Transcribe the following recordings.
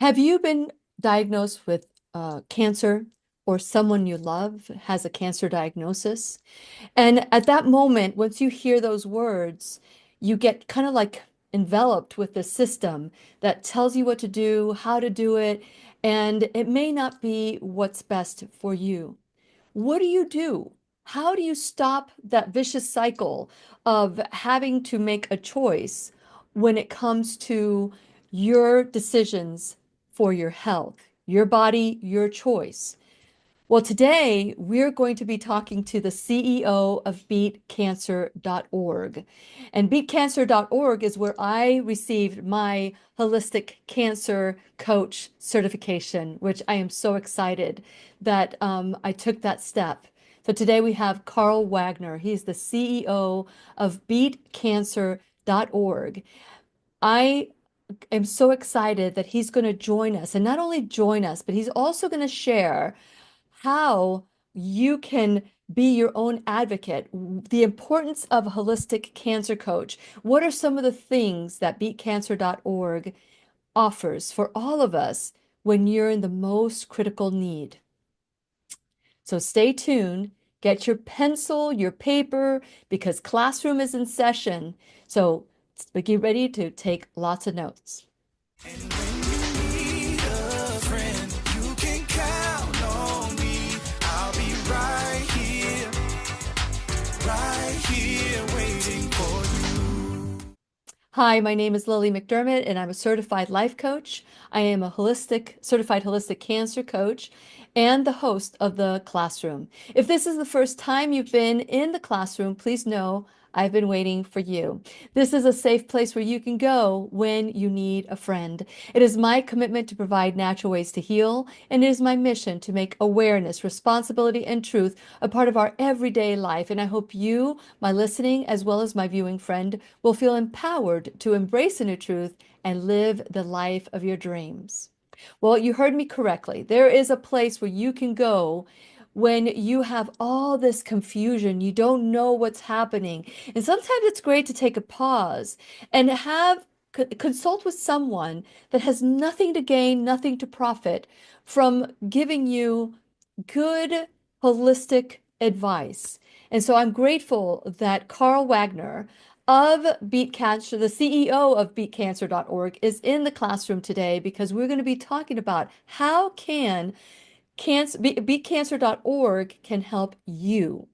Have you been diagnosed with cancer or someone you love has a cancer diagnosis? And at that moment, once you hear those words, you get kind of like enveloped with the system that tells you what to do, how to do it, and it may not be what's best for you. What do you do? How do you stop that vicious cycle of having to make a choice when it comes to your decisions for your health, your body, your choice? Well, today we're going to be talking to the CEO of beatcancer.org. And beatcancer.org is where I received my holistic cancer coach certification, which I am so excited that I took that step. So today we have Carl Wagner. He's the CEO of beatcancer.org. I am so excited that he's going to join us, and not only join us, but he's also going to share how you can be your own advocate, the importance of a holistic cancer coach. What are some of the things that beatcancer.org offers for all of us when you're in the most critical need? So stay tuned, get your pencil, your paper, because classroom is in session. So get ready to take lots of notes. And when you need a friend, you can count on me. I'll be right here waiting for you. Hi, my name is Lily McDermott, and I'm a certified life coach. I am a certified holistic cancer coach and the host of the classroom. If this is the first time you've been in the classroom, please know I've been waiting for you. This is a safe place where you can go when you need a friend. It is my commitment to provide natural ways to heal, and it is my mission to make awareness, responsibility, and truth a part of our everyday life. And I hope you, my listening, as well as my viewing friend, will feel empowered to embrace a new truth and live the life of your dreams. Well, you heard me correctly. There is a place where you can go when you have all this confusion, you don't know what's happening. And sometimes it's great to take a pause and have consult with someone that has nothing to gain, nothing to profit from giving you good holistic advice. And so I'm grateful that Carl Wagner of Beat Cancer, the CEO of beatcancer.org, is in the classroom today because we're going to be talking about how can beatcancer.org can help you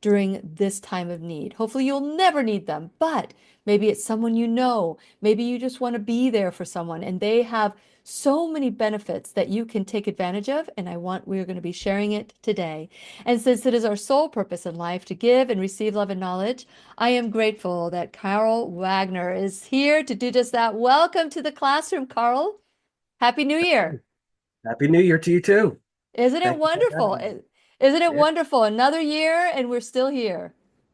during this time of need. Hopefully, you'll never need them, but maybe it's someone you know. Maybe you just want to be there for someone, and they have so many benefits that you can take advantage of. And we're going to be sharing it today. And since it is our sole purpose in life to give and receive love and knowledge, I am grateful that Carl Wagner is here to do just that. Welcome to the classroom, Carl. Happy New Year. Happy New Year to you too. Isn't it Thank you for wonderful? having me. Isn't it Yeah, wonderful? Another year and we're still here.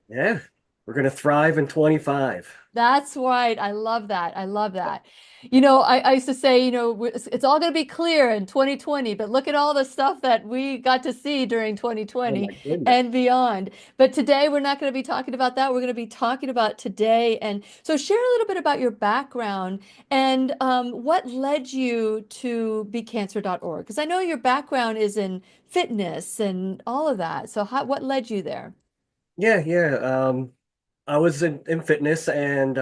yeah. We're gonna thrive in 25. That's right. I love that. I love that. I used to say, it's all going to be clear in 2020, but look at all the stuff that we got to see during Oh my 2020 goodness. and beyond. But today we're not going to be talking about that. We're going to be talking about today. And so share a little bit about your background and what led you to becancer.org. Because I know your background is in fitness and all of that. So what led you there? Yeah, yeah. I was in fitness and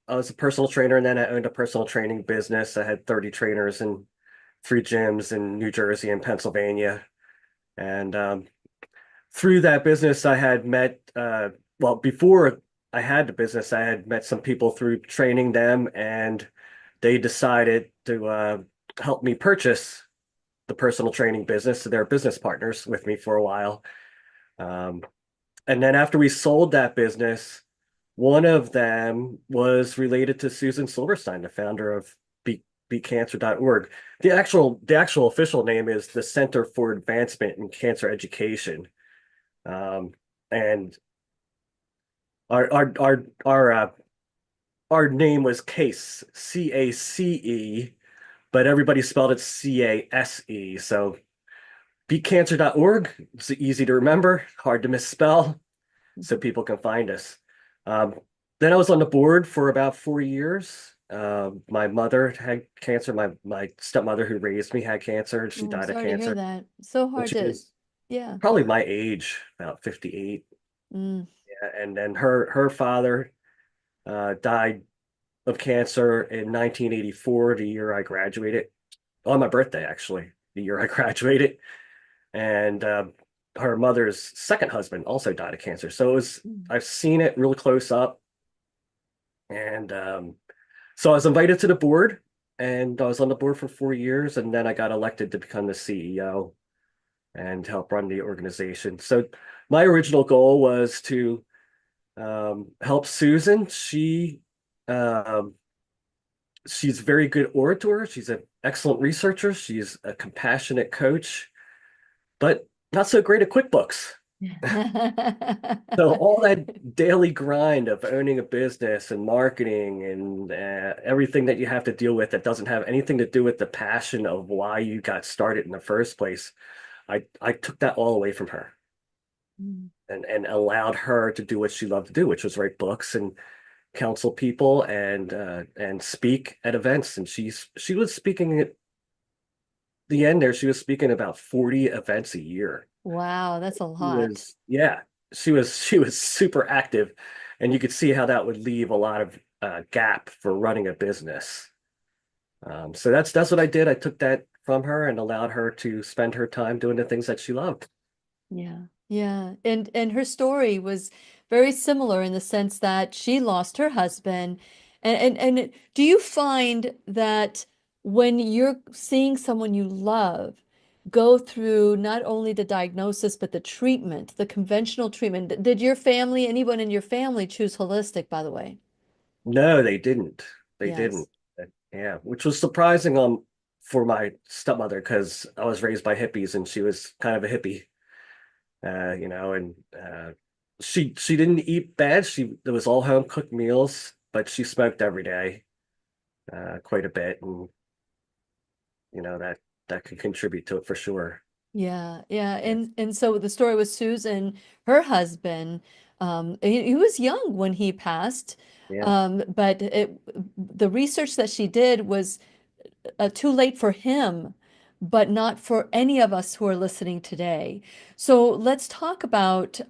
I was a personal trainer and then I owned a personal training business. I had 30 trainers and three gyms in New Jersey and Pennsylvania. And through that business, I had met, well, before I had the business, I had met some people through training them, and they decided to help me purchase the personal training business. So they're business partners with me for a while. Um, and then after we sold that business, one of them was related to Susan Silverstein, the founder of beatcancer.org. The actual official name is the Center for Advancement in Cancer Education. Um, and our our name was CASE, CACE, but everybody spelled it CASE. So beatcancer.org. It's easy to remember, hard to misspell, so people can find us. Um, then I was on the board for about 4 years, My mother had cancer. My stepmother who raised me had cancer, and she Oh, I'm died of sorry to hear cancer. that. So And hard she to, was yeah. probably my age, about 58. Mm. Yeah, and then her father died of cancer in 1984, the year I graduated. On my birthday, actually, the year I graduated. And her mother's second husband also died of cancer. So Mm. I've seen it real close up. And so I was invited to the board, and I was on the board for 4 years, and then I got elected to become the CEO and help run the organization. So my original goal was to help Susan. Um, she's a very good orator. She's an excellent researcher. She's a compassionate coach, but not so great at QuickBooks. So all that daily grind of owning a business and marketing and everything that you have to deal with that doesn't have anything to do with the passion of why you got started in the first place, I took that all away from her Mm. and allowed her to do what she loved to do, which was write books and counsel people and speak at events. And she was speaking at the end there. She was speaking about 40 events a year. Wow, that's a She lot. was, yeah, she was super active, and you could see how that would leave a lot of gap for running a business. So that's what I did. I took that from her and allowed her to spend her time doing the things that she loved. Yeah. Yeah. And her story was very similar in the sense that she lost her husband. And do you find that when you're seeing someone you love go through not only the diagnosis but the treatment, the conventional treatment, did your family, anyone in your family choose holistic, by the way? No, they didn't. They Yes. didn't. Yeah, which was surprising for my stepmother because I was raised by hippies and she was kind of a hippie, and she didn't eat bad. It was all home cooked meals, but she smoked every day, quite a bit, and that could contribute to it for sure. Yeah, yeah, Yeah, and so the story with Susan, her husband, he was young when he passed, yeah. but the research that she did was too late for him, but not for any of us who are listening today. So let's talk about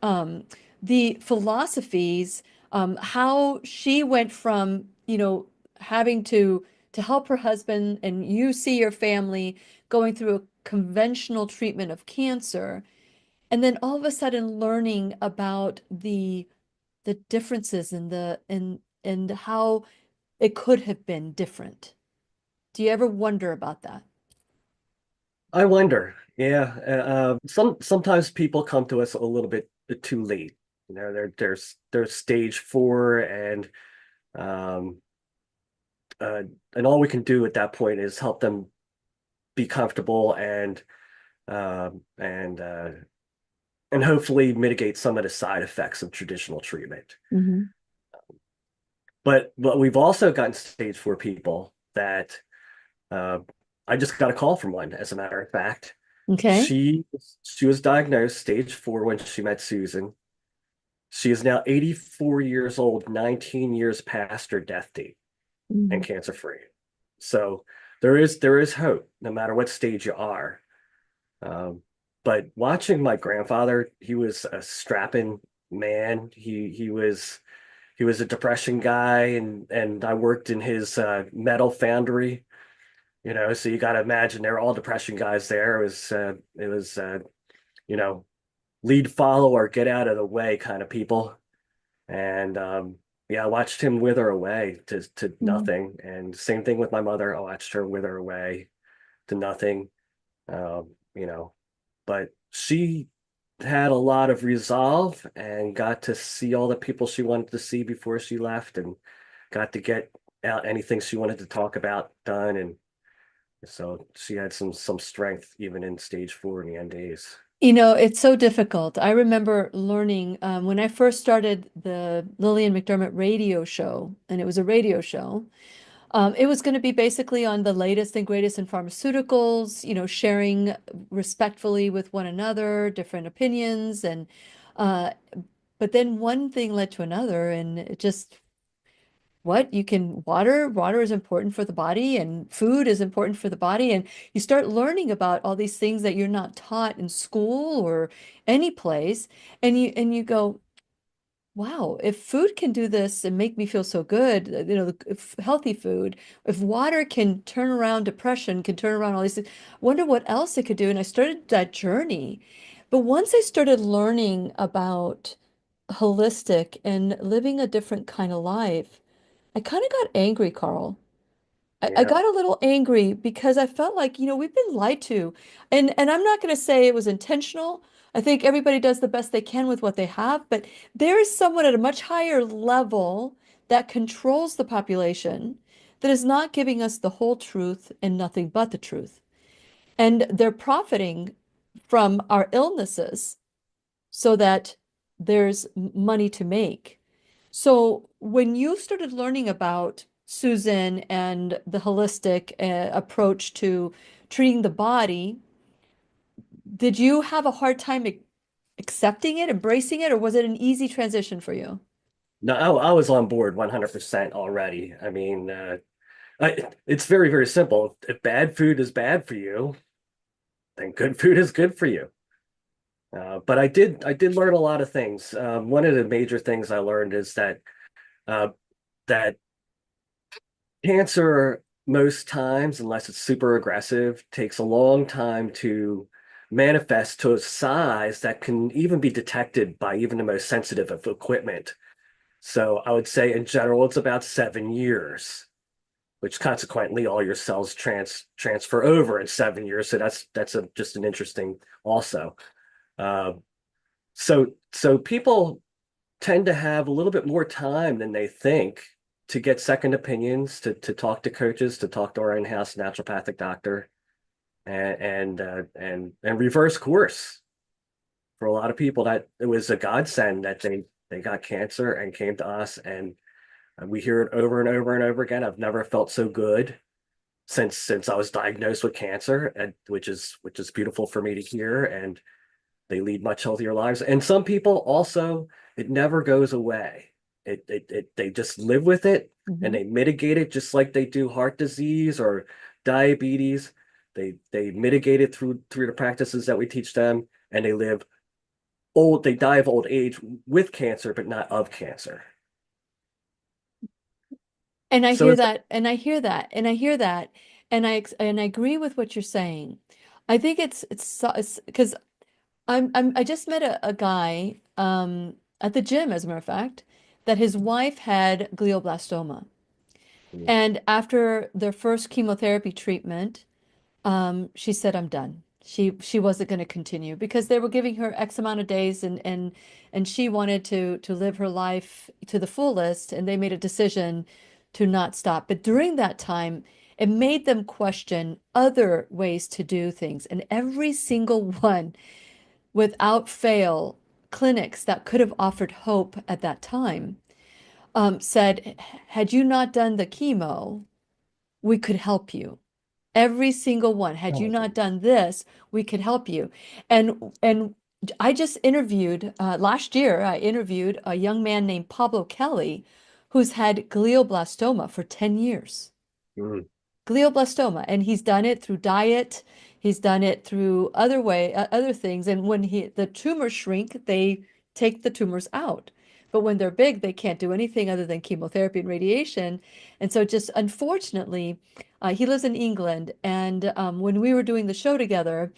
the philosophies, how she went from, having to help her husband, and you see your family going through a conventional treatment of cancer, and then all of a sudden learning about the differences in the and how it could have been different. Do you ever wonder about that? I wonder. Yeah, sometimes people come to us a little bit too late. They're stage four, um, uh, and all we can do at that point is help them be comfortable um, and uh, and hopefully mitigate some of the side effects of traditional treatment. Hmm. But we've also gotten stage four people that uh, I just got a call from one, as a matter of fact. Okay. She was diagnosed stage four when she met Susan. She is now 84 years old, 19 years past her death date and Mhm. cancer free. So there is hope, no matter what stage you are. Um, but watching my grandfather, he was a strapping man. He was a depression guy, and I worked in his metal foundry. So you got to imagine they're all depression guys there. It was you know lead, follow, or get out of the way kind of people. And yeah, I watched him wither away to Mhm. nothing. And same thing with my mother. I watched her wither away to nothing. Um, you know, but she had a lot of resolve and got to see all the people she wanted to see before she left, and got to get out anything she wanted to talk about done. And so she had some strength even in stage four in the end days. It's so difficult. I remember learning when I first started the Lillian McDermott radio show, and it was a radio show. It was going to be basically on the latest and greatest in pharmaceuticals, sharing respectfully with one another, different opinions, uh, but then one thing led to another, and it just what you can water is important for the body and food is important for the body and you start learning about all these things that you're not taught in school or any place and you go, wow, if food can do this and make me feel so good, if healthy food, if water can turn around depression, can turn around all these things, wonder what else it could do. And I started that journey. But once I started learning about holistic and living a different kind of life, I kind of got angry, Carl. I Yeah. got a little angry because I felt like, we've been lied to. And I'm not going to say it was intentional. I think everybody does the best they can with what they have, but there is someone at a much higher level that controls the population that is not giving us the whole truth and nothing but the truth. And they're profiting from our illnesses so that there's money to make. So when you started learning about Susan and the holistic approach to treating the body, did you have a hard time accepting it, embracing it, or was it an easy transition for you? No, I was on board 100% already. I mean, it's very, very simple. If bad food is bad for you, then good food is good for you. But I did learn a lot of things. One of the major things I learned is uh, that cancer, most times, unless it's super aggressive, takes a long time to manifest to a size that can even be detected by even the most sensitive of equipment. So I would say in general, it's about 7 years, which consequently all your cells transfer over in 7 years. So just an interesting also. Uh, so people tend to have a little bit more time than they think to get second opinions, to talk to coaches, to talk to our in-house naturopathic doctor, and reverse course. For a lot of people, that it was a godsend that they got cancer and came to us, and we hear it over and over and over again. I've never felt so good since I was diagnosed with cancer, and which is beautiful for me to hear. And they lead much healthier lives. And some people also, it never goes away. They just live with it and Mhm. they mitigate it just like they do heart disease or diabetes. They mitigate it through the practices that we teach them, and they live old. They die of old age with cancer, but not of cancer. And I So hear it's that, and I hear that, and I hear that, and I agree with what you're saying. I think it's because I just met a guy at the gym, as a matter of fact, that his wife had glioblastoma. And after their first chemotherapy treatment, she said, I'm done. She wasn't going to continue because they were giving her X amount of days and she wanted to live her life to the fullest, and they made a decision to not stop. But during that time, it made them question other ways to do things. And every single one, without fail, clinics that could have offered hope at that time, said, had you not done the chemo, we could help you. Every single one. Had you not done this, we could help you. And I just interviewed last year, I interviewed a young man named Pablo Kelly who's had glioblastoma for 10 years. mm, Glioblastoma, and he's done it through diet. He's done it through other things. And when the tumors shrink, they take the tumors out. But when they're big, they can't do anything other than chemotherapy and radiation. And so, just unfortunately, he lives in England. And when we were doing the show together,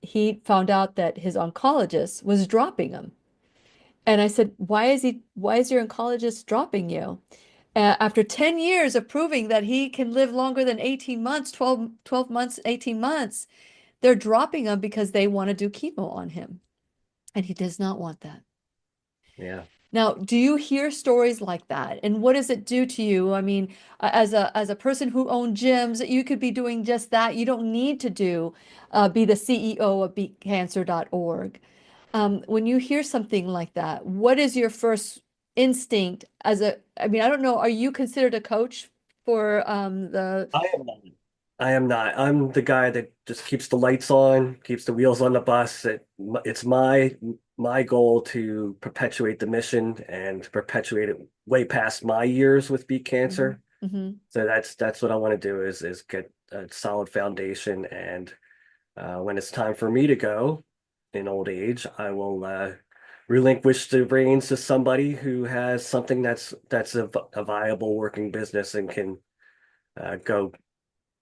he found out that his oncologist was dropping him. And I said, why is your oncologist dropping you? After 10 years of proving that he can live longer than 18 months, 12 months, 18 months, they're dropping him because they want to do chemo on him. And he does not want that. yeah. Now, do you hear stories like that? And what does it do to you? I mean, as a person who owned gyms, you could be doing just that. You don't need to be the CEO of beatcancer.org. When you hear something like that, what is your first instinct I mean, I don't know, are you considered a coach for the, I am not. I am not. I'm the guy that just keeps the lights on, keeps the wheels on the bus. It's my goal to perpetuate the mission and to perpetuate it way past my years with beet Hmm. cancer. Hmm. So that's what I want to do is get a solid foundation, and when it's time for me to go in old age, I will relinquish the reins to somebody who has something that's a viable working business and can go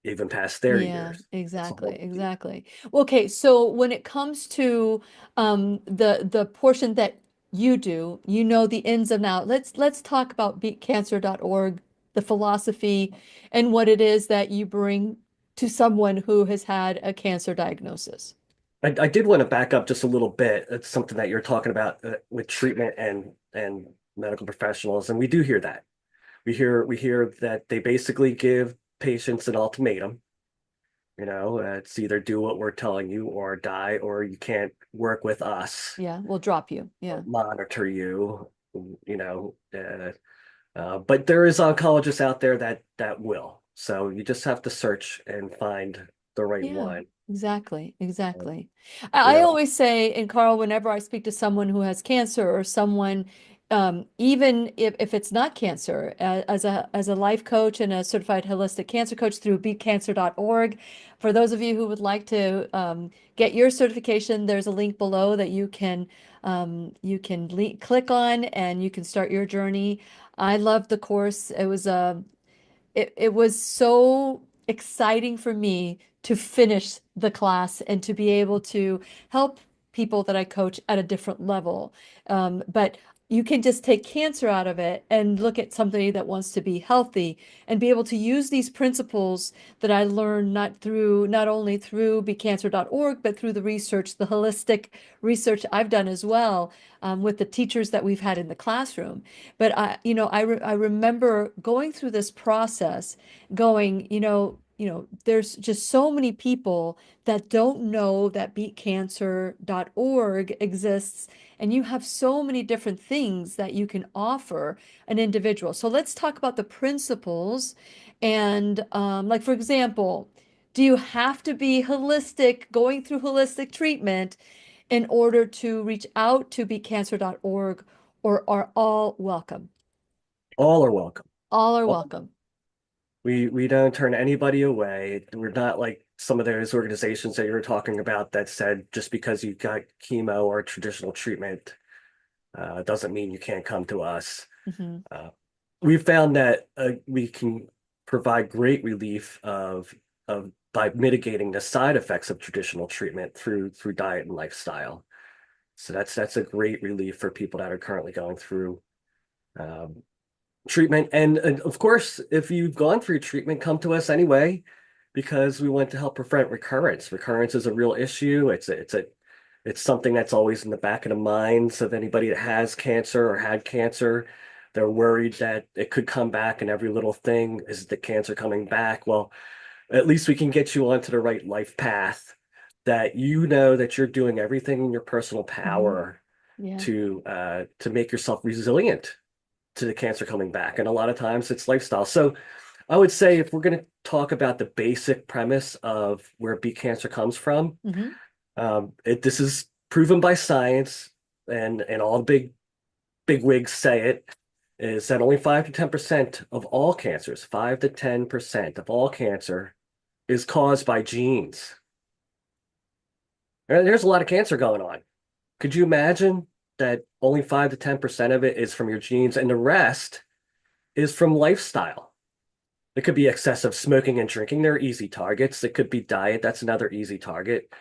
even past their Yeah, years. That's all I exactly, want to do. exactly. Well, okay, so when it comes to the portion that you do, you know the ins and outs. Let's talk about beatcancer.org, the philosophy, and what it is that you bring to someone who has had a cancer diagnosis. I did want to back up just a little bit. It's something that you're talking about with treatment and medical professionals, and we do hear that. We hear that they basically give patients an ultimatum. It's either do what we're telling you or die, or you can't work with us, Yeah, we'll drop you. Yeah. monitor you, you know. But there is oncologists out there that will. So you just have to search and find the right Yeah, one. exactly, Uh, exactly. You I know, always say, and Carl, whenever I speak to someone who has cancer or someone, even if it's not cancer, as a life coach and a certified holistic cancer coach through beatcancer.org, for those of you who would like to get your certification, there's a link below that you can click on and you can start your journey. I love the course. It was so exciting for me to finish the class and to be able to help people that I coach at a different level. But you can just take cancer out of it and look at somebody that wants to be healthy and be able to use these principles that I learned not only through becancer.org, but through the research, the holistic research I've done as well, with the teachers that we've had in the classroom. But I remember going through this process, going, there's just so many people that don't know that beatcancer.org exists, and you have so many different things that you can offer an individual. So let's talk about the principles, and like for example, do you have to be holistic, going through holistic treatment in order to reach out to beatcancer.org, or are all welcome? all are welcome. All are All welcome. We don't turn anybody away. We're not like some of those organizations that you were talking about that said just because you got chemo or traditional treatment doesn't mean you can't come to us. Hmm. Uh, we found that we can provide great relief of by mitigating the side effects of traditional treatment through diet and lifestyle. So that's a great relief for people that are currently going through um, treatment. And of course, if you've gone through treatment, come to us anyway, because we want to help prevent recurrence. Recurrence is a real issue. It's something that's always in the back of the minds of anybody that has cancer or had cancer. They're worried that it could come back and every little thing is the cancer coming back. Well, at least we can get you onto the right life path that you know that you're doing everything in your personal Hmm. power Yeah. to make yourself resilient to the cancer coming back. And a lot of times it's lifestyle. So I would say if we're going to talk about the basic premise of where beet cancer comes from, Hmm. this is proven by science, and all the big wigs say it, is that only 5 to 10% of all cancers, 5 to 10% of all cancer is caused by genes. There's a lot of cancer going on. Could you imagine that only 5 to 10% of it is from your genes and the rest is from lifestyle? It could be excessive smoking and drinking. They're easy targets. It could be diet. That's another easy target.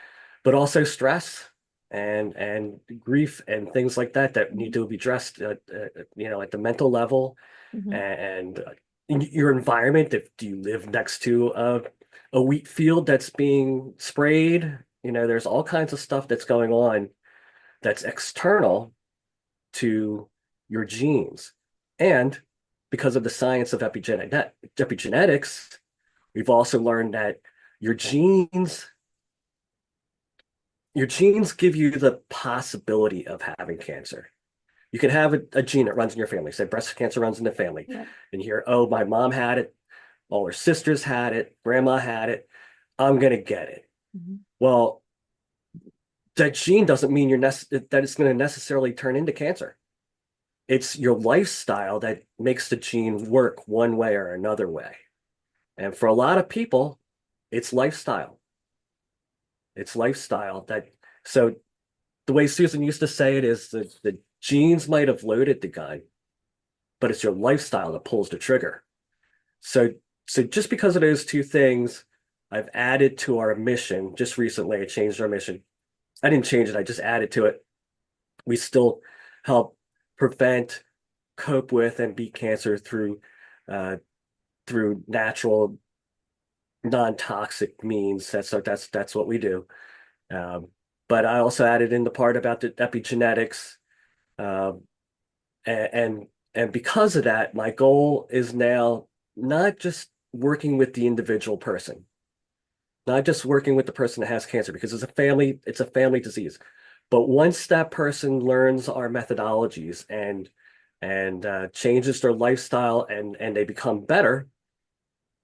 But also stress and grief and things like that that need Hmm. to be addressed, at the mental level Hmm. and in your environment. If do you live next to a wheat field that's being sprayed? There's all kinds of stuff that's going on that's external to your genes. And because of the science of epigenetics, we've also learned that your genes, your genes give you the possibility of having cancer. You can have a gene that runs in your family. Say breast cancer runs in the family. Yeah. And you hear, oh, my mom had it. All her sisters had it, grandma had it. I'm gonna get it. Mhm. Well, that gene doesn't mean that it's going to necessarily turn into cancer. It's your lifestyle that makes the gene work one way or another way. And for a lot of people, it's lifestyle. It's lifestyle that, so the way Susan used to say it is the genes might have loaded the gun, but it's your lifestyle that pulls the trigger. So, so just because of those two things, I've added to our mission just recently. I changed our mission. I didn't change it, I just added to it. We still help prevent, cope with, and beat cancer uh, through natural, non-toxic means. That's what we do. Um, but I also added in the part about the epigenetics, um, and and because of that, my goal is now not just working with the individual person, not just working with the person that has cancer, because it's a family disease. But once that person learns our methodologies and changes their lifestyle and they become better,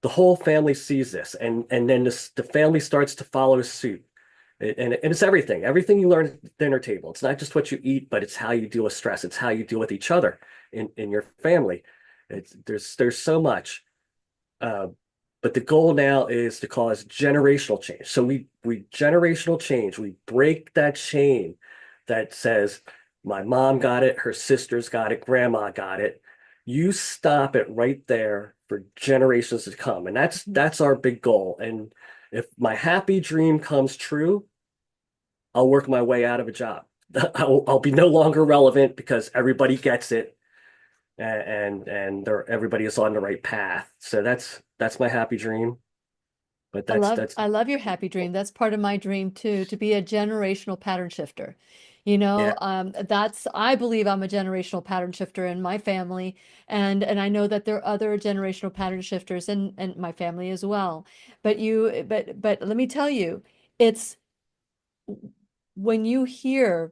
the whole family sees this, and then the family starts to follow suit. And it's everything you learn at the dinner table. It's not just what you eat, but it's how you deal with stress. It's how you deal with each other in your family. There's so much. Uh, but the goal now is to cause generational change. So we generational change. We break that chain that says my mom got it, her sisters got it, grandma got it. You stop it right there for generations to come. And that's our big goal. And if my happy dream comes true, I'll work my way out of a job. I'll be no longer relevant because everybody gets it and everybody is on the right path. So that's my happy dream. But that's I love your happy dream. That's part of my dream too, to be a generational pattern shifter. You yeah, know, that's I believe I'm a generational pattern shifter in my family, and I know that there are other generational pattern shifters in my family as well. But let me tell you, it's when you hear,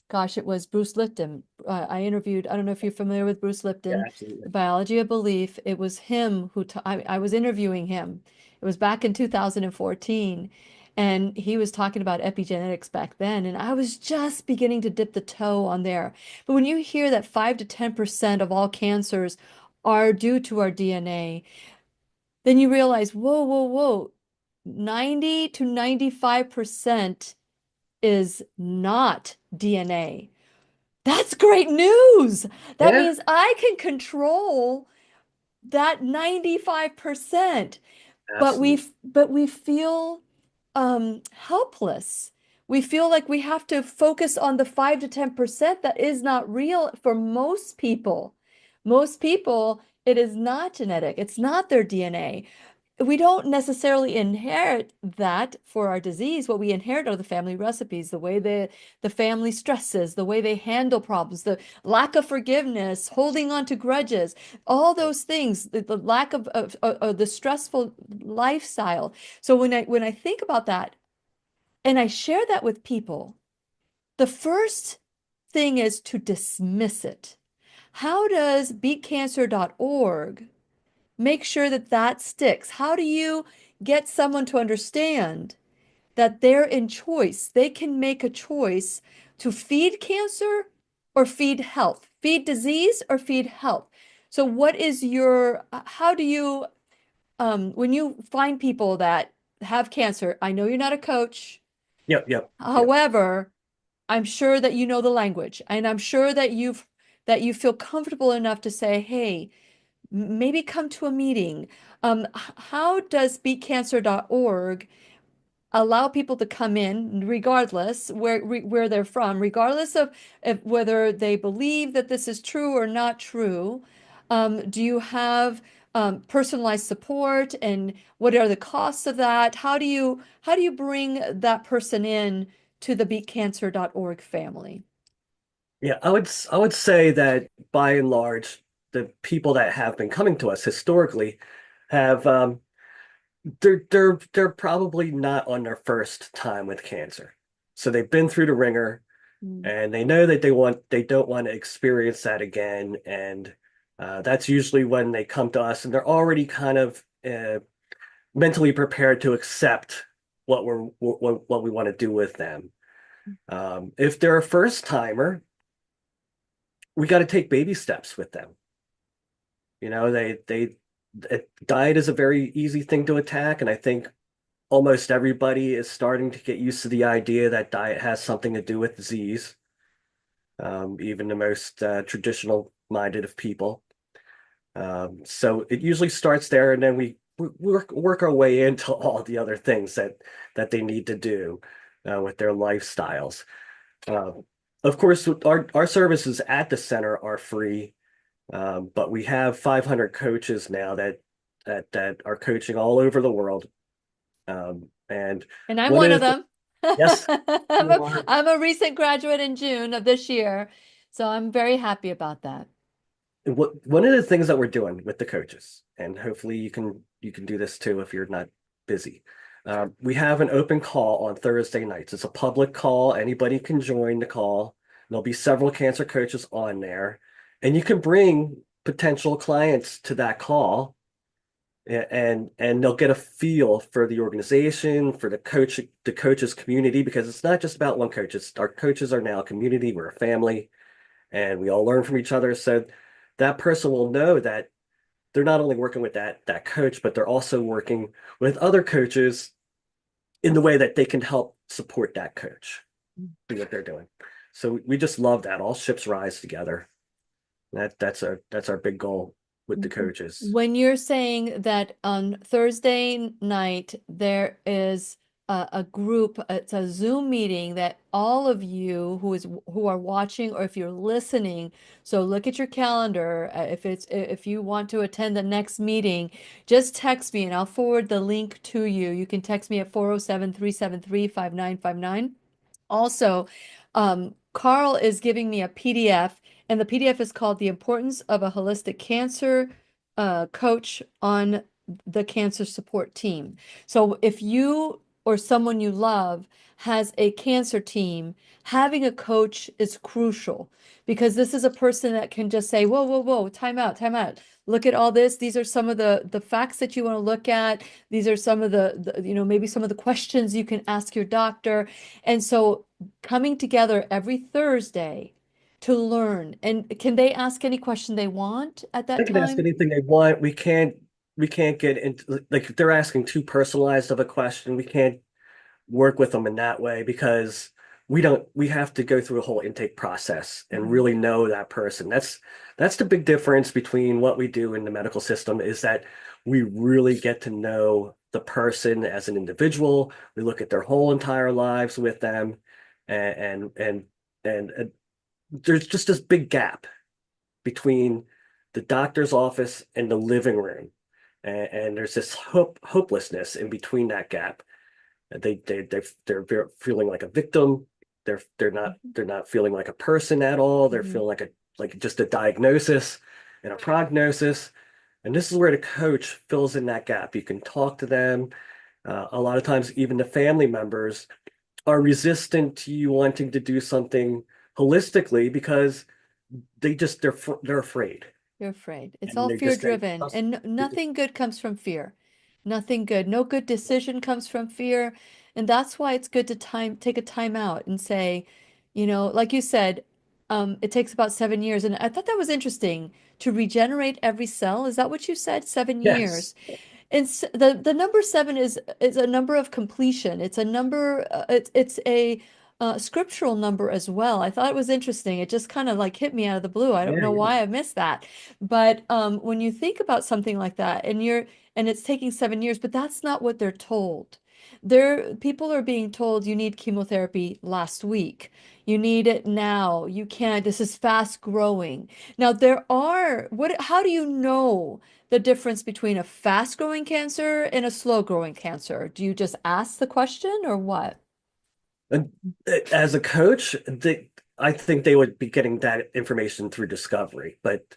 gosh, it was Bruce Lipton. I interviewed, I don't know if you're familiar with Bruce yeah, Lipton, absolutely. The Biology of Belief. It was him who I was interviewing him. It was back in 2014. And he was talking about epigenetics back then. And I was just beginning to dip the toe on there. But when you hear that 5 to 10% of all cancers are due to our DNA, then you realize, whoa, whoa, whoa, 90 to 95% is not DNA. That's great news. That Yeah, means I can control that 95%. absolutely. But we feel helpless. We feel like we have to focus on the 5 to 10% that is not real for most people. Most people, it is not genetic. It's not their DNA. We don't necessarily inherit that for our disease. What we inherit are the family recipes, the way the family stresses, the way they handle problems, the lack of forgiveness, holding on to grudges, all those things, the lack of the stressful lifestyle. So when I think about that and I share that with people, the first thing is to dismiss it. How does beatcancer.org make sure that that sticks? How do you get someone to understand that they're in choice? They can make a choice to feed cancer or feed health, feed disease or feed health. So what is how do you, when you find people that have cancer, I know you're not a coach. Yep, yep, yep. However, I'm sure that you know the language and I'm sure that that you feel comfortable enough to say, hey, maybe come to a meeting. How does beatcancer.org allow people to come in, regardless where they're from, regardless of whether they believe that this is true or not true? Do you have personalized support, and what are the costs of that? How do you bring that person in to the beatcancer.org family? Yeah, I would say that by and large, the people that have been coming to us historically have they're probably not on their first time with cancer. So they've been through the ringer Mm. and they know that they don't want to experience that again. And That's usually when they come to us and they're already kind of mentally prepared to accept what we want to do with them. If they're a first timer, we got to take baby steps with them. You know, diet is a very easy thing to attack, and I think almost everybody is starting to get used to the idea that diet has something to do with disease, even the most traditional minded of people. So it usually starts there, and then we work our way into all the other things that they need to do with their lifestyles. Uh, of course, our services at the center are free, but we have 500 coaches now that are coaching all over the world. And And I'm one one of of the them. yes, you are. I'm a recent graduate in June of this year, so I'm very happy about that. One of the things that we're doing with the coaches, and hopefully you can do this too if you're not busy. We have an open call on Thursday nights. It's a public call. Anybody can join the call. There'll be several cancer coaches on there, and you can bring potential clients to that call, and they'll get a feel for the organization, for the coaches community, because it's not just about one coach. Our coaches are now a community. We're a family, and we all learn from each other. So that person will know that they're not only working with that coach, but they're also working with other coaches in the way that they can help support that coach do what they're doing. So we just love that. All ships rise together. That's our big goal with the coaches. When you're saying that on Thursday night there is a group, it's a Zoom meeting that all of you who are watching or if you're listening, so look at your calendar. If you want to attend the next meeting, just text me and I'll forward the link to you. You can text me at 407-373-5959. Also, Carl is giving me a PDF, and the PDF is called The Importance of a Holistic Cancer Coach on the Cancer Support Team. So if you or someone you love has a cancer team, having a coach is crucial because this is a person that can just say, whoa, whoa, whoa, time out, time out. Look at all this. These are some of the facts that you want to look at. These are some of maybe some of the questions you can ask your doctor. And so coming together every Thursday to learn. And can they ask any question they want at They that can ask time? anything they want. We can't get into like if they're asking too personalized of a question. We can't work with them in that way because we have to go through a whole intake process and Mhm. really know that person. That's the big difference between what we do in the medical system is that we really get to know the person as an individual. We look at their whole entire lives with them and and and there's just this big gap between the doctor's office and the living room. And there's this hopelessness in between that gap. They're feeling like a victim. They're not feeling like a person at all. They're Mhm. feeling like just a diagnosis and a prognosis. And this is where the coach fills in that gap. You can talk to them. A lot of times, even the family members are resistant to you wanting to do something holistically because they're afraid You're afraid. It's and all they fear just say, driven, and nothing good comes from fear. Nothing good. No good decision comes from fear. And that's why it's good to take a time out and say, like you said, it takes about 7 years. And I thought that was interesting to regenerate every cell. Is that what you said? 7 years. yes, And the number seven is a number of completion. It's a number. It's a scriptural number as well. I thought it was interesting. It just kind of like hit me out of the blue. I don't yeah, know yeah. why I missed that, but when you think about something like that, and it's taking 7 years, but that's not what they're told. People are being told you need chemotherapy last week. You need it now. You can't. This is fast growing. Now how do you know the difference between a fast-growing cancer and a slow-growing cancer? Do you just ask the question or what? And as a coach, I think they would be getting that information through discovery, but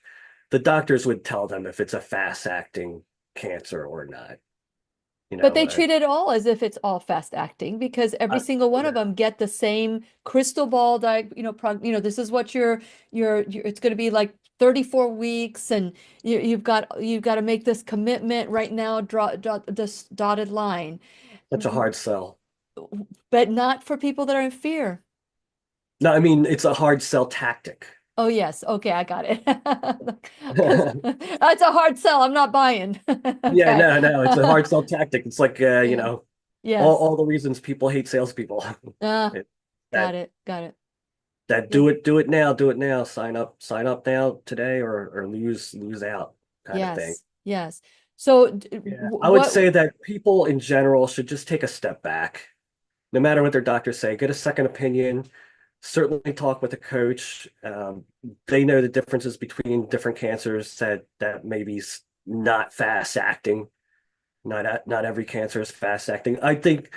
the doctors would tell them if it's a fast-acting cancer or not. You But know, they treat it all as if it's all fast acting because every I, single one of yeah, them get the same crystal ball this is what it's going to be like 34 weeks and you've got to make this commitment right now, draw this dotted line. Such a hard sell. But not for people that are in fear. No, I mean, it's a hard sell tactic. Oh, yes. Okay, I got it. Because that's a hard sell. I'm not buying. Yeah, Okay. no, it's a hard sell tactic. It's like, Yeah. all Yes. the reasons people hate salespeople. Uh, It, got that it. Got it. that Yeah. do it now, sign up now today or lose out kind of thing. Yes. Yes. So Yeah, I would what? say that people in general should just take a step back, no matter what their doctors say, get a second opinion, certainly talk with a coach. They know the differences between different cancers that maybe not fast acting. Not every cancer is fast acting. I think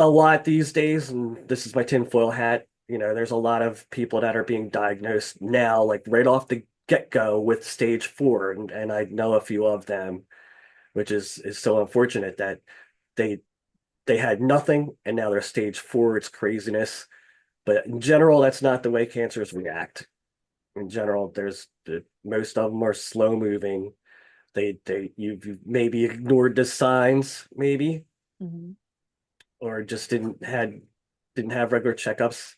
a lot these days, and this is my tinfoil hat, there's a lot of people that are being diagnosed now, like right off the get-go with stage 4, and I know a few of them, which is so unfortunate that they they had nothing and now they're stage 4. It's craziness. But in general, that's not the way cancers react. In general, most of them are slow moving. You've maybe ignored the signs, maybe, Mhm. or just didn't have regular checkups.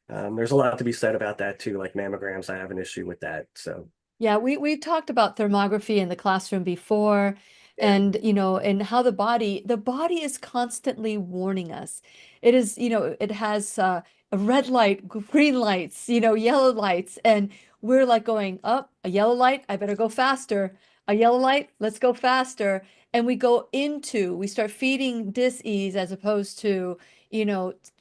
There's a lot to be said about that too, like mammograms. I have an issue with that. So Yeah, we've talked about thermography in the classroom before, yeah, and and how the body is constantly warning us. It is, it has a red light, green lights, yellow lights, and we're like going up, a yellow light, I better go faster. A yellow light, let's go faster. And we start feeding dis-ease as opposed to,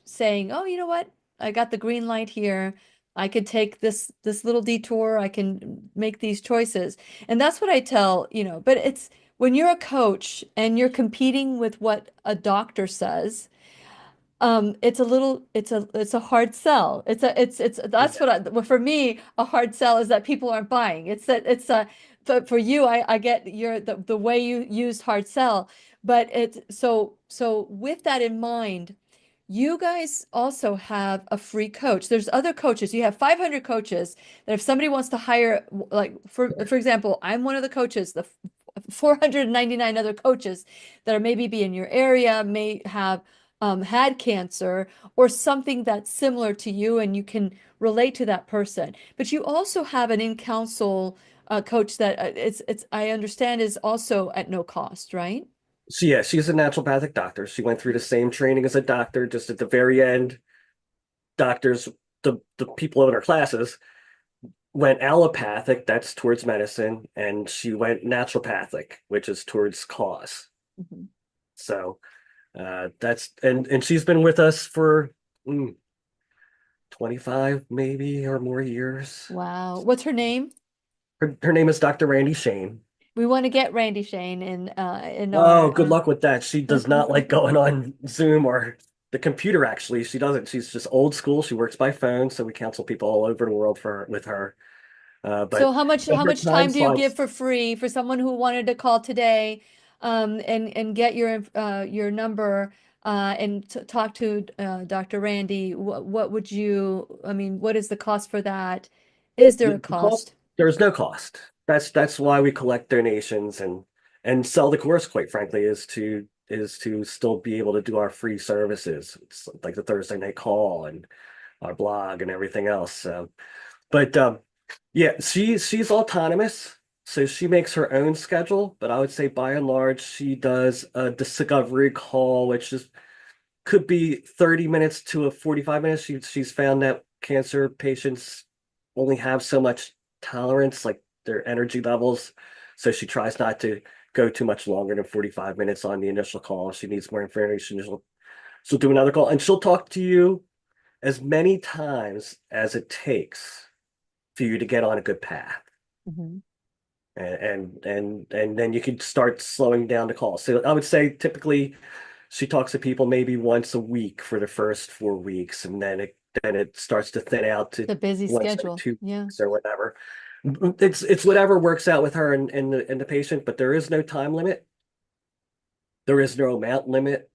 saying, oh, you know what? I got the green light here. I could take this little detour. I can make these choices. And that's what I tell, but it's when you're a coach and you're competing with what a doctor says, it's a hard sell. It's that's yeah. well, for me, a hard sell is that people aren't buying. It's that it's a but for you, I get the way you used hard sell, but so with that in mind, you guys also have a free coach. There's other coaches. You have 500 coaches that if somebody wants to hire, like for example, I'm one of the coaches, the 499 other coaches that are maybe be in your area, may have had cancer or something that's similar to you, and you can relate to that person. But you also have an in-counsel coach that it's I understand is also at no cost, right? So yeah, she's a naturopathic doctor. She went through the same training as a doctor. Just at the very end, doctors, the people in her classes went allopathic, that's towards medicine, and she went naturopathic, which is towards cause. Mhm. So that's and she's been with us for 25 maybe or more years. Wow. What's her name? Her name is Dr. Randy Shane. We want to get Randy Shane in Oh, our good luck with that. She does not like going on Zoom or the computer, actually. She doesn't. She's just old school. She works by phone, so we counsel people all over the world with her. So But how her much time time do you give slots, for free for someone who wanted to call today, and get your number, and t talk to Dr. Randy? What would you? I mean, what is the cost for that? Is there a the cost, cost? there's no cost. That's why we collect donations and sell the course, quite frankly, is to still be able to do our free services. It's like the Thursday night call and our blog and everything else. But yeah, she's autonomous, so she makes her own schedule. But I would say by and large, she does a discovery call, which is could be 30 minutes to a 45 minutes. She's found that cancer patients only have so much tolerance, like their energy levels. So she tries not to go too much longer than 45 minutes on the initial call. If she needs more information, she'll do another call and she'll talk to you as many times as it takes for you to get on a good path. Mhm. And then you can start slowing down the call. So I would say typically she talks to people maybe once a week for the first 4 weeks, and then it starts to thin out to The busy once every schedule. two Yeah. weeks or whatever. It's whatever works out with her and the patient, but there is no time limit. There is no amount limit.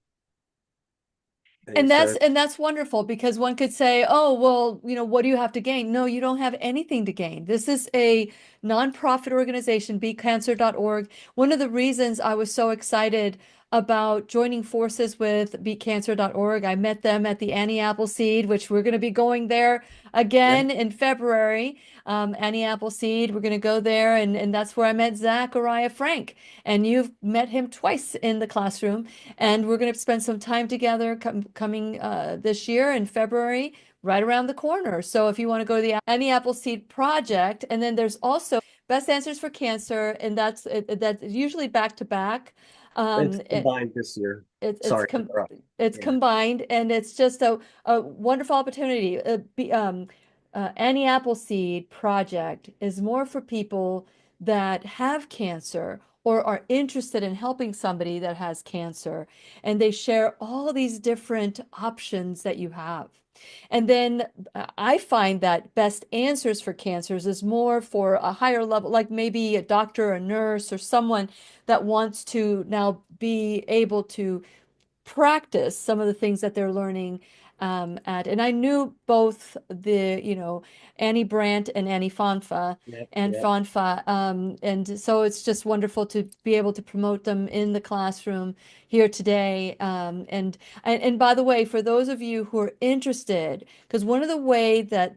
And so, And that's wonderful because one could say, "Oh, well, what do you have to gain?" No, you don't have anything to gain. This is a nonprofit organization, beatcancer.org. One of the reasons I was so excited about joining forces with beatcancer.org, I met them at the Annie Appleseed, which we're going to be going there yeah, again in February. Annie Appleseed, we're going to go there, and that's where I met Zachariah Frank. And you've met him twice in the classroom. And we're going to spend some time together coming this year in February, right around the corner. So if you want to go to the Any Appleseed Project, and then there's also Best Answers for Cancer, and that's usually back to back. it's It, combined this year. it, it's Sorry to com interrupt. it's Yeah. combined, and it's just a wonderful opportunity. Annie Appleseed Project is more for people that have cancer or are interested in helping somebody that has cancer, and they share all these different options that you have. And then I find that Best Answers for Cancers is more for a higher level, like maybe a doctor, a nurse, or someone that wants to now be able to practice some of the things that they're learning and I knew both Annie Brandt and Annie Fonfa Yep. and Yep. Fonfa. And so it's just wonderful to be able to promote them in the classroom here today. And by the way, for those of you who are interested, because one of the way that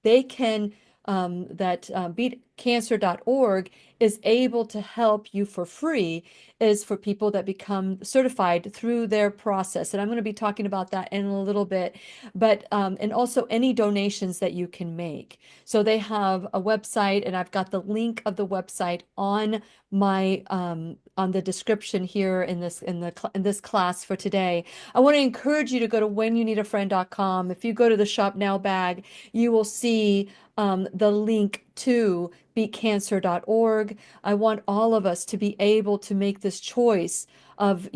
they can that beatcancer.org is able to help you for free is for people that become certified through their process. And I'm going to be talking about that in a little bit, but and also any donations that you can make. So they have a website, and I've got the link of the website on the description here in this class for today. I want to encourage you to go to whenyouneedafriend.com. If you go to the Shop Now bag, you will see the link to beatcancer.org. I want all of us to be able to make this choice of,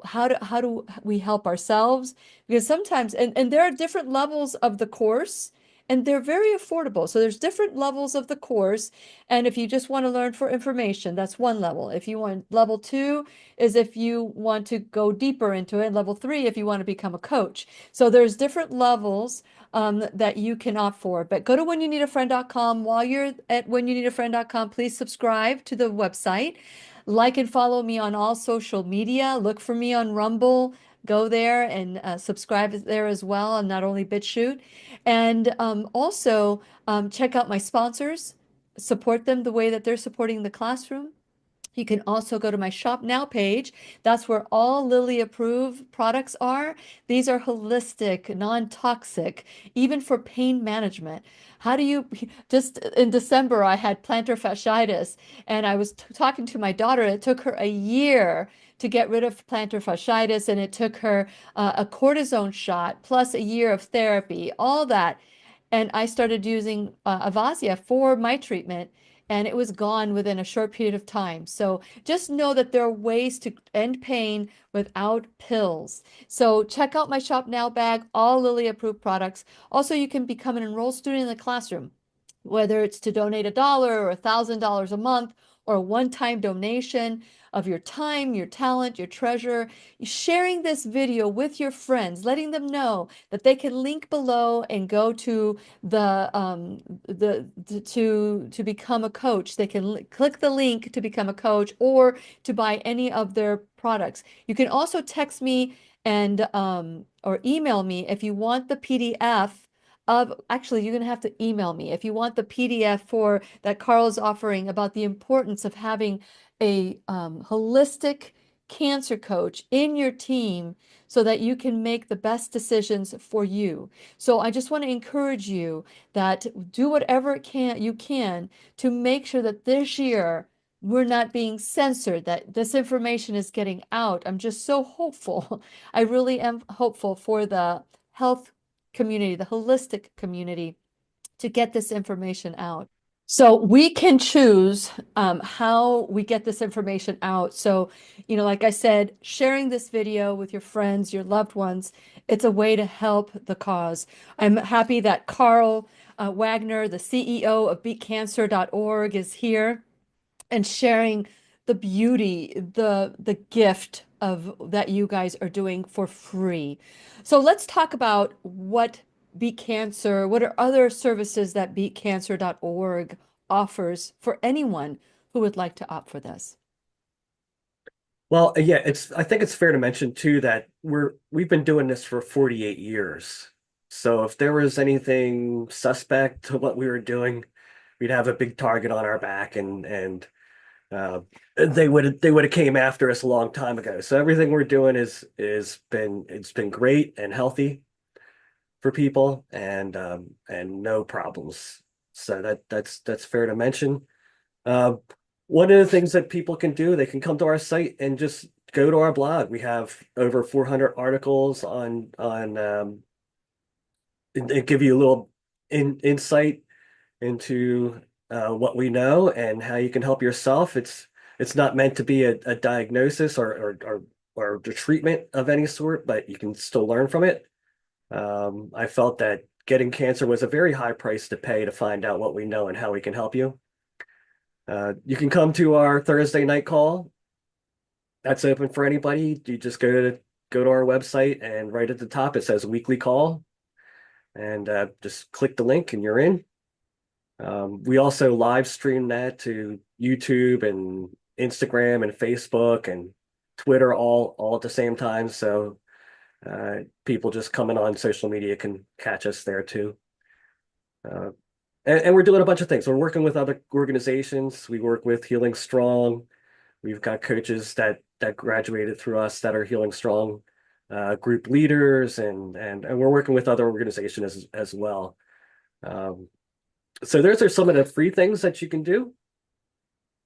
how do we help ourselves? Because sometimes, and there are different levels of the course, and they're very affordable. So there's different levels of the course. And if you just want to learn for information, that's one level. If you want level two is if you want to go deeper into it. Level three, if you want to become a coach. So there's different levels that you can opt for. But go to whenyouneedafriend.com. While you're at whenyouneedafriend.com, please subscribe to the website. Like and follow me on all social media. Look for me on Rumble. Go there and subscribe there as well, and not only BitChute. And also check out my sponsors. Support them the way that they're supporting the classroom. You can also go to my Shop Now page. That's where all Lilly approved products are. These are holistic, non-toxic, even for pain management. How do you, just in December, I had plantar fasciitis, and I was talking to my daughter. It took her a year to get rid of plantar fasciitis, and it took her a cortisone shot plus a year of therapy, all that. And I started using Avasia for my treatment, and it was gone within a short period of time. So just know that there are ways to end pain without pills. So check out my Shop Now bag, all Lilly approved products. Also, you can become an enrolled student in the classroom, whether it's to donate $1 or $1,000 a month or a one-time donation of your time, your talent, your treasure, sharing this video with your friends, letting them know that they can link below and go to to become a coach. They can click the link to become a coach or to buy any of their products. You can also text me and or email me if you want the PDF of, actually, you're going to have to email me if you want the PDF for that Carl is offering about the importance of having a holistic cancer coach in your team so that you can make the best decisions for you. So I just want to encourage you that do whatever you can to make sure that this year we're not being censored, that this information is getting out. I'm just so hopeful. I really am hopeful for the health community, the holistic community, to get this information out. So we can choose how we get this information out. So, like I said, sharing this video with your friends, your loved ones, it's a way to help the cause. I'm happy that Carl Wagner, the CEO of beatcancer.org, is here and sharing the beauty, the gift of that you guys are doing for free. So let's talk about what Beat Cancer, what are other services that beatcancer.org offers for anyone who would like to opt for this. Well, yeah, I think it's fair to mention too that we've been doing this for 48 years. So if there was anything suspect to what we were doing, we'd have a big target on our back and uh, they would have came after us a long time ago. So everything we're doing it's been great and healthy for people and no problems. So that's fair to mention. Uh, One of the things that people can do, they can come to our site and just go to our blog. We have over 400 articles and give you a little insight into what we know and how you can help yourself. It's not meant to be a diagnosis or a treatment of any sort, but you can still learn from it. I felt that getting cancer was a very high price to pay to find out what we know and how we can help you. You can come to our Thursday night call. That's open for anybody. You just go to our website and right at the top it says weekly call and just click the link and you're in. We also live stream that to YouTube and Instagram and Facebook and Twitter all at the same time. So people just coming on social media can catch us there too. Uh, and we're doing a bunch of things. We're working with other organizations. We work with Healing Strong. We've got coaches that graduated through us that are Healing Strong group leaders, and we're working with other organizations as well. Um, so those are some of the free things that you can do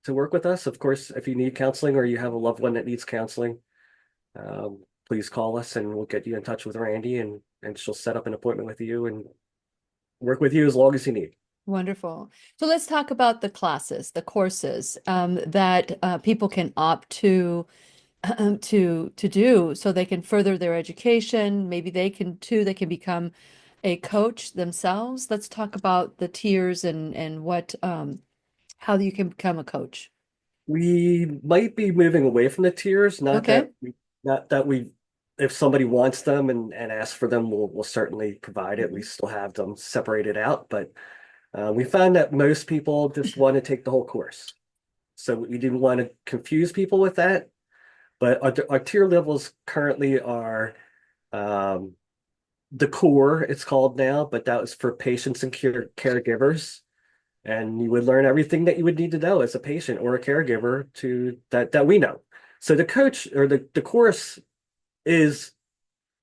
to work with us. Of course, if you need counseling or you have a loved one that needs counseling, please call us and we'll get you in touch with Randy and she'll set up an appointment with you and work with you as long as you need. Wonderful. So let's talk about the classes, the courses that people can opt to do so they can further their education. Maybe they can too, they can become a coach themselves. Let's talk about the tiers and what how you can become a coach. We might be moving away from the tiers, Okay. not that we if somebody wants them and asks for them, we'll certainly provide it. We Mhm. still have them separated out, but we found that most people just want to take the whole course. So we didn't want to confuse people with that. But our tier levels currently are um, the core, it's called now, but that was for patients and caregivers. And you would learn everything that you would need to know as a patient or a caregiver to that we know. So the coach or the course is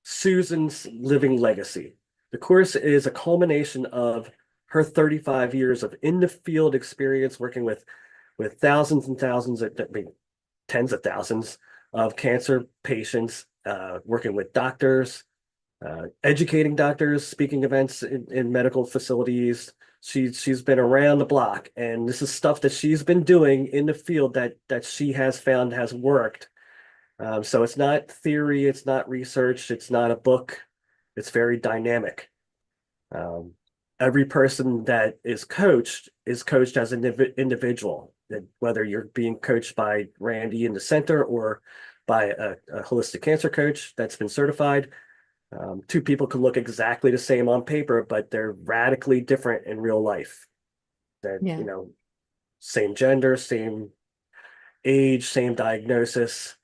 Susan's living legacy. The course is a culmination of her 35 years of in the field experience working with thousands and thousands, I mean, tens of thousands of cancer patients, working with doctors, educating doctors, speaking events in medical facilities. She's been around the block, and this is stuff that she's been doing in the field that she has found has worked. So it's not theory, it's not research, it's not a book. It's very dynamic. Um, every person that is coached as an individual. Whether you're being coached by Randy in the center or by a holistic cancer coach that's been certified. Two people can look exactly the same on paper, but they're radically different in real life. That, Yeah. same gender, same age, same diagnosis.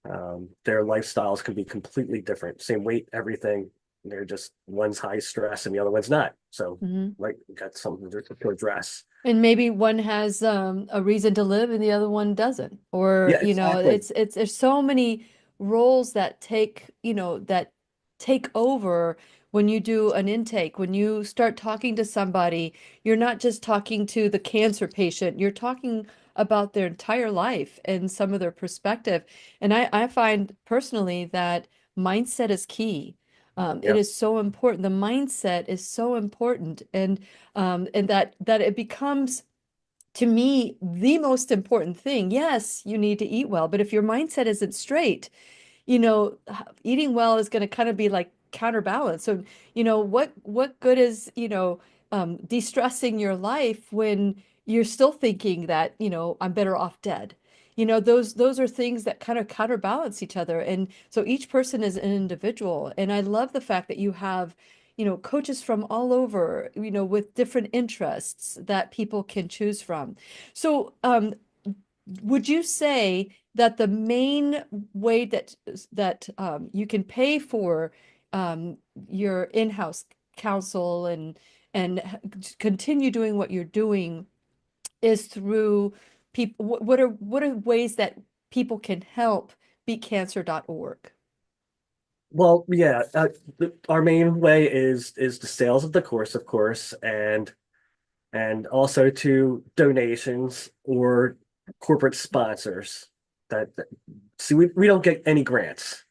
Their lifestyles can be completely different. Same weight, everything. They're just one's high stress and the other one's not. So, Mhm. right, we got something to address. And maybe one has a reason to live and the other one doesn't. Or, Yeah, exactly. it's there's so many roles that that take over when you do an intake. When you start talking to somebody, you're not just talking to the cancer patient, you're talking about their entire life and some of their perspective. And I find personally that mindset is key. It Yeah, is so important. The mindset is so important. And that it becomes to me the most important thing. Yes, you need to eat well, but if your mindset isn't straight, eating well is going to kind of be like counterbalance. So, what good is, de-stressing your life when you're still thinking that, I'm better off dead. those are things that kind of counterbalance each other. And so each person is an individual. And I love the fact that you have, coaches from all over, with different interests that people can choose from. So, would you say that the main way that you can pay for your in-house counsel and continue doing what you're doing is through people? What are ways that people can help beatcancer.org? Well, yeah, our main way is the sales of the course, of course, and also to donations or corporate sponsors. That see, we don't get any grants.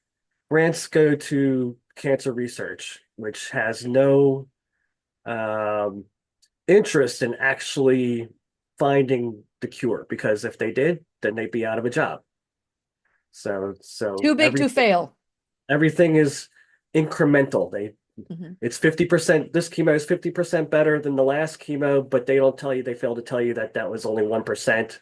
Grants go to cancer research, which has no um, interest in actually finding the cure, because if they did, then they'd be out of a job. So Too big to fail. everything is incremental. Mhm. It's 50%. This chemo is 50% better than the last chemo, but they fail to tell you that that was only 1%.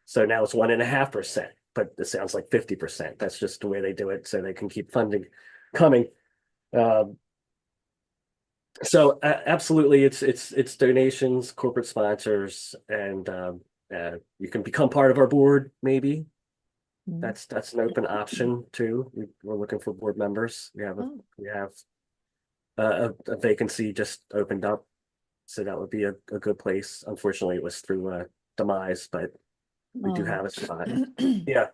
So now it's 1.5%, but it sounds like 50%. That's just the way they do it so they can keep funding coming. Um, so absolutely, it's donations, corporate sponsors, and you can become part of our board. Maybe Mhm. that's an open option too. We're looking for board members. Oh, We have a vacancy just opened up, so that would be a good place. Unfortunately, it was through demise, but we do oh. have a spot. Yeah,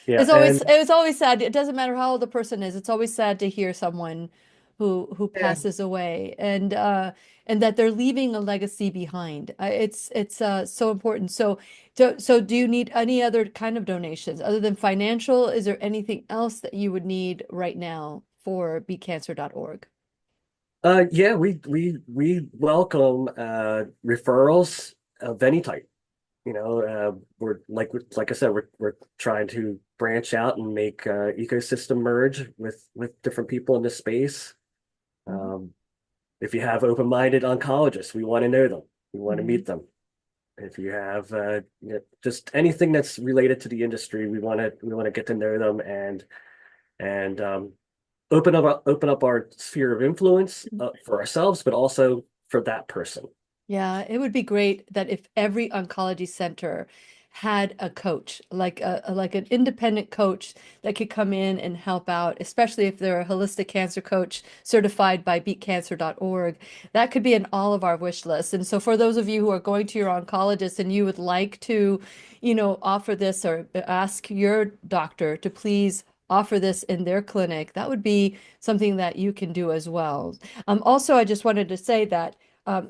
yeah, It was always sad. It doesn't matter how old the person is. It's always sad to hear someone who yeah. passes away and that they're leaving a legacy behind. It's so important. So do you need any other kind of donations other than financial? Is there anything else that you would need right now for beatcancer.org? Yeah, we welcome referrals of any type. We're like I said, we're trying to branch out and make ecosystem merge with different people in this space. Mhm. Um, if you have open-minded oncologists, we want to know them. We want to Mhm. meet them. If you have just anything that's related to the industry, we want to get to know them and open up our sphere of influence for ourselves, but also for that person. Yeah, it would be great that if every oncology center had a coach, like an independent coach that could come in and help out, especially if they're a holistic cancer coach certified by beatcancer.org. That could be in all of our wish lists. And so for those of you who are going to your oncologist and you would like to, offer this or ask your doctor to please offer this in their clinic, that would be something that you can do as well. Also, I just wanted to say that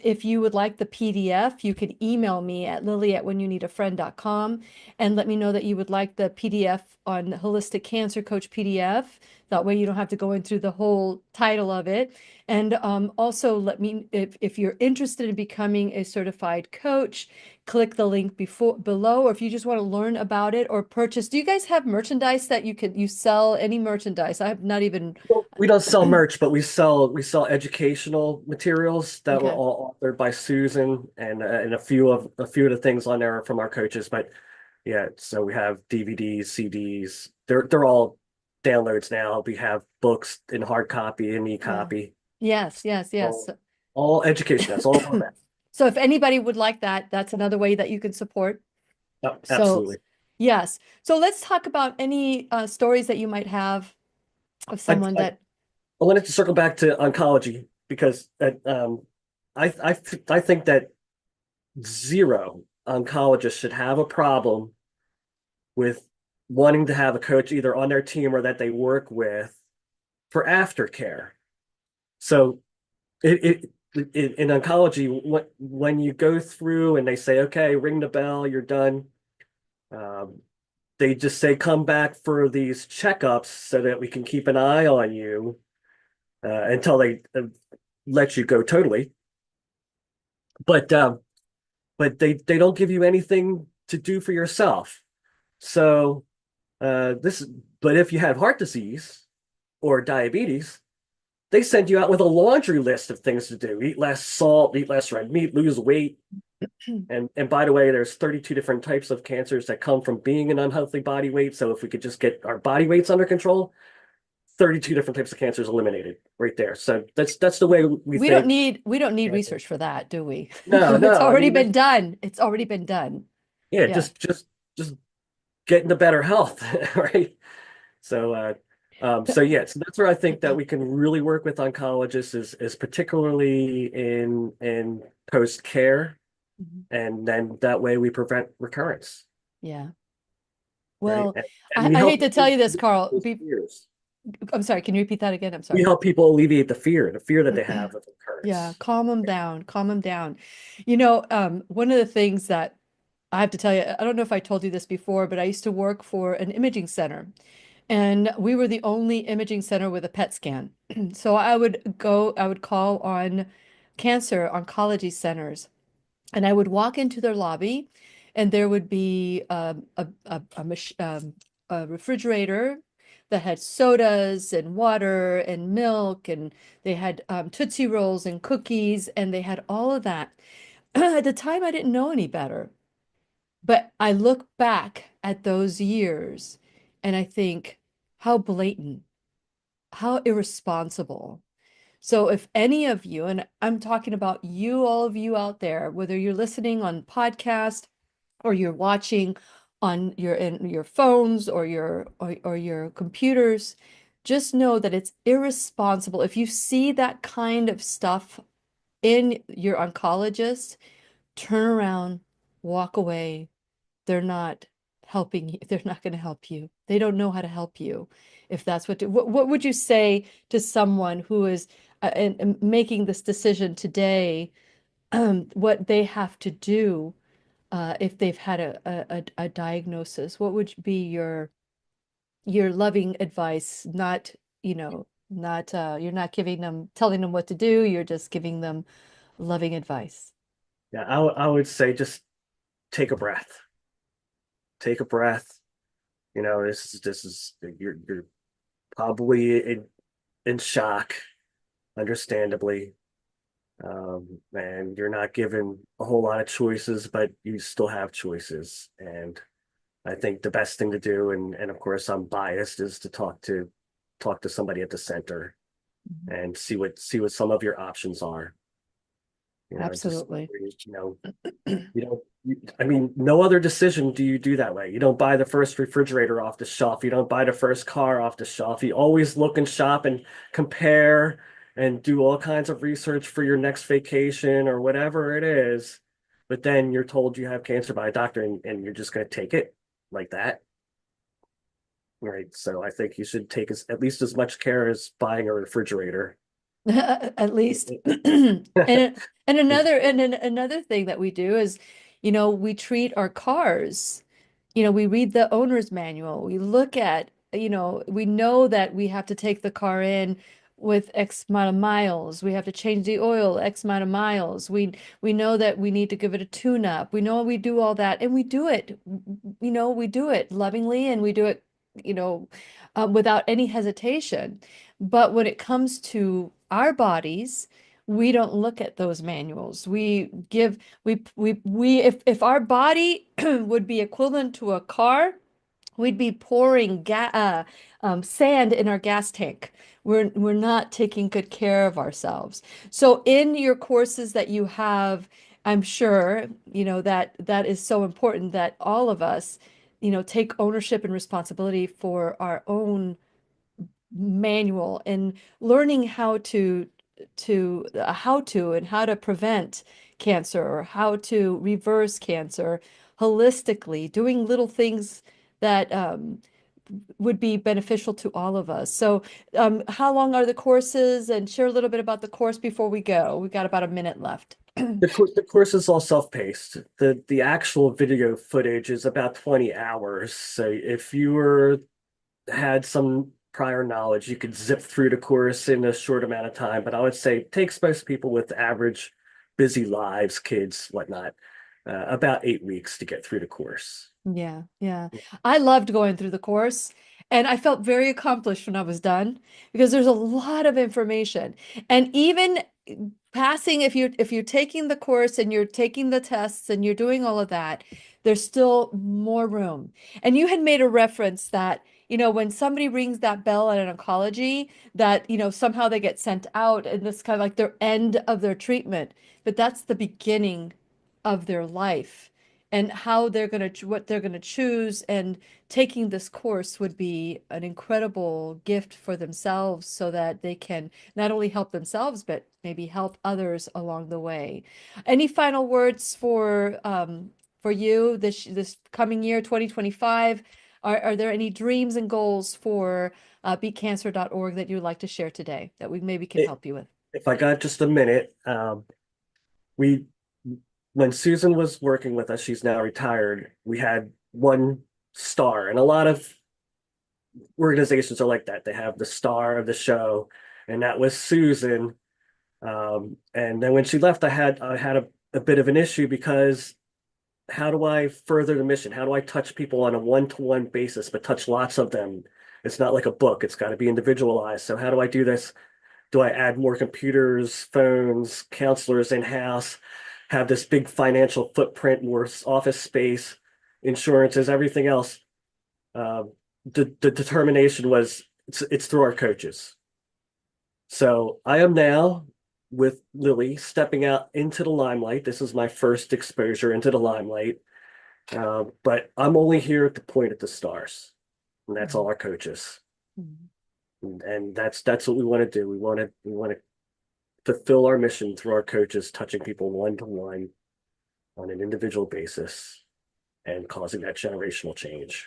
if you would like the PDF, you could email me at lily@whenyouneedafriend.com and let me know that you would like the PDF on Holistic Cancer Coach PDF. That way you don't have to go in through the whole title of it. And also let me, if you're interested in becoming a certified coach, click the link below, or if you just want to learn about it or purchase. Do you guys have merchandise that you sell any merchandise? I have not even, Well, we don't sell merch, but we sell educational materials that were okay. all authored by Susan, and a few of the things on there are from our coaches. But yeah, so we have DVDs, CDs. They're all downloads now. We have books in hard copy and Yeah. e-copy. Yes, yes, yes. All, all education. That's all on that. So if anybody would like that, that's another way that you can support. Yep, So absolutely. yes. So let's talk about any stories that you might have of I, someone I that, I wanted to circle back to oncology because I think that zero oncologists should have a problem with wanting to have a coach either on their team or that they work with for aftercare. So in oncology, when you go through and they say, okay, ring the bell, you're done, um, they just say, come back for these checkups so that we can keep an eye on you until they let you go totally. But they don't give you anything to do for yourself. So this, but if you have heart disease or diabetes, they send you out with a laundry list of things to do. Eat less salt, eat less red meat, lose weight. And by the way, there's 32 different types of cancers that come from being an unhealthy body weight. So if we could just get our body weights under control, 32 different types of cancers eliminated right there. So that's the way we think. We don't need Cancer. research for that, do we? No, It's no. I already mean, been done. It's already been done. yeah, Yeah. just get into better health, right? So so yeah, so that's where I think that we can really work with oncologists is particularly in post care, Mhm. and then that way we prevent recurrence, Yeah. right? Well, And we I help hate to tell people you this, alleviate Carl. those fears. I'm sorry. Can you repeat that again? I'm We sorry. help people alleviate the fear that they have of Yeah, recurrence. calm them down, calm them down. One of the things that I have to tell you, I don't know if I told you this before, but I used to work for an imaging center, and we were the only imaging center with a PET scan. So I would call on cancer oncology centers, and I would walk into their lobby, and there would be a refrigerator that had sodas and water and milk, and they had Tootsie Rolls and cookies, and they had all of that. At the time, I didn't know any better, but I look back at those years and I think, how blatant, how irresponsible. So if any of you, and I'm talking about you, all of you out there, whether you're listening on podcast or you're watching on your phones or your computers, just know that it's irresponsible. If you see that kind of stuff in your oncologist, turn around, walk away. They're not helping you. They're not going to help you. They don't know how to help you. If that's what would you say to someone who is and making this decision today, what they have to do if they've had a diagnosis? What would be your loving advice? Not, not you're not giving them telling them what to do, you're just giving them loving advice. Yeah, I would say just take a breath. Take a breath. You know, this is you're probably in shock, understandably. And you're not given a whole lot of choices, but you still have choices. And I think the best thing to do, and of course I'm biased, is to talk to somebody at the center Mhm. and see what some of your options are. You know, just Absolutely. you don't. I mean, no other decision do you do that way. You don't buy the first refrigerator off the shelf. You don't buy the first car off the shelf. You always look and shop and compare and do all kinds of research for your next vacation or whatever it is. But then you're told you have cancer by a doctor, and you're just going to take it like that. Right. So I think you should take at least as much care as buying a refrigerator. At least. And another thing that we do is, we treat our cars. We read the owner's manual. We look at, we know that we have to take the car in with X amount of miles. We have to change the oil X amount of miles. We know that we need to give it a tune up. We know we do all that, and we do it. We do it lovingly, and we do it, you know, without any hesitation. But when it comes to our bodies, we don't look at those manuals. If our body would be equivalent to a car, we'd be pouring sand in our gas tank. We're not taking good care of ourselves. So in your courses that you have, I'm sure, that is so important that all of us, take ownership and responsibility for our own manual and learning how to prevent cancer or how to reverse cancer holistically, doing little things that would be beneficial to all of us. So, how long are the courses? And share a little bit about the course before we go. We've got about a minute left. The course is all self-paced. The actual video footage is about 20 hours. So if you had some prior knowledge, you could zip through the course in a short amount of time. But I would say it takes most people with average busy lives, kids, whatnot, about 8 weeks to get through the course. Yeah, yeah. I loved going through the course. And I felt very accomplished when I was done because there's a lot of information. And even passing, if you're taking the course and you're taking the tests and you're doing all of that, there's still more room. And you had made a reference that, when somebody rings that bell at an oncology, that, somehow they get sent out and this kind of like their end of their treatment. But that's the beginning of their life and how they're going to, what they're going to choose. And taking this course would be an incredible gift for themselves so that they can not only help themselves, but maybe help others along the way. Any final words for you this coming year, 2025? Are there any dreams and goals for beatcancer.org that you'd like to share today that we maybe can It, help you with? if I got just a minute, we when Susan was working with us, she's now retired. We had one star, and a lot of organizations are like that. They have the star of the show, and that was Susan. And then when she left, I had a bit of an issue because how do I further the mission? How do I touch people on a one-to-one basis, but touch lots of them? It's not like a book. It's got to be individualized. So how do I do this? Do I add more computers, phones, counselors in-house, have this big financial footprint, more office space, insurances, everything else? Um, the determination was it's through our coaches. So I am now with Lily stepping out into the limelight. This is my first exposure into the limelight. But I'm only here at the point at the stars, and that's all our coaches. Mhm. And that's what we want to do. We want to fulfill our mission through our coaches, touching people one to one on an individual basis and causing that generational change.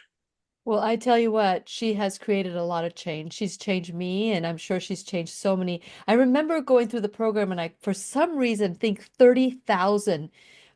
Well, I tell you what, she has created a lot of change. She's changed me, and I'm sure she's changed so many. I remember going through the program, and I, for some reason, think 30,000.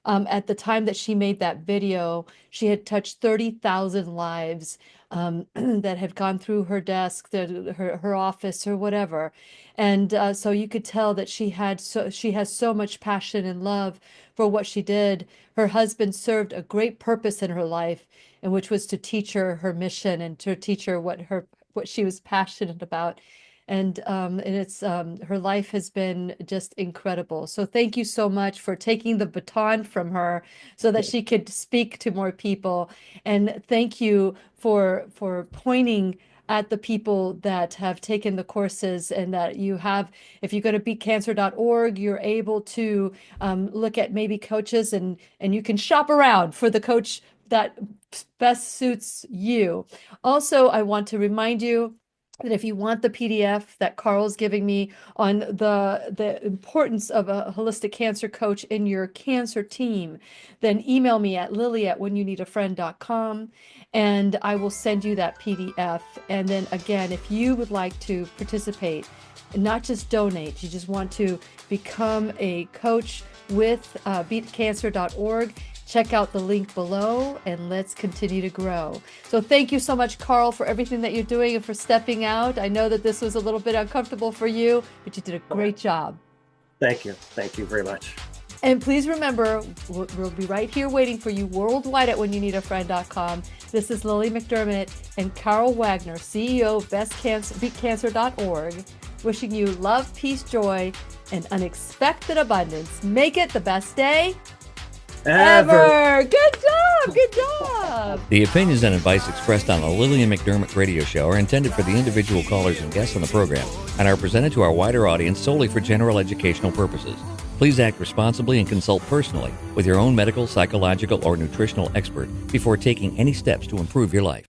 At the time that she made that video, she had touched 30,000 lives that had gone through her desk, her office, or whatever. And so you could tell that she has so much passion and love for what she did. Her husband served a great purpose in her life, and which was to teach her her mission and to teach her what she was passionate about. And it's her life has been just incredible. So thank you so much for taking the baton from her so that she could speak to more people. And thank you for pointing at the people that have taken the courses and that you have, if you go to beatcancer.org, you're able to look at maybe coaches and you can shop around for the coach that best suits you. Also, I want to remind you that if you want the PDF that Carl's giving me on the importance of a holistic cancer coach in your cancer team, then email me at lily@whenyounneedafriend.com and I will send you that PDF. And then again, if you would like to participate, and not just donate, you just want to become a coach with beatcancer.org, check out the link below and let's continue to grow. So thank you so much, Carl, for everything that you're doing and for stepping out. I know that this was a little bit uncomfortable for you, but you did a great job. Thank you. Thank you very much. And please remember, we'll be right here waiting for you worldwide at whenyouneedafriend.com. This is Lily McDermott and Carl Wagner, CEO of beatcancer.org, wishing you love, peace, joy, and unexpected abundance. Make it the best day ever. Good job. Good job. The opinions and advice expressed on the Lillian McDermott radio show are intended for the individual callers and guests on the program and are presented to our wider audience solely for general educational purposes. Please act responsibly and consult personally with your own medical, psychological, or nutritional expert before taking any steps to improve your life.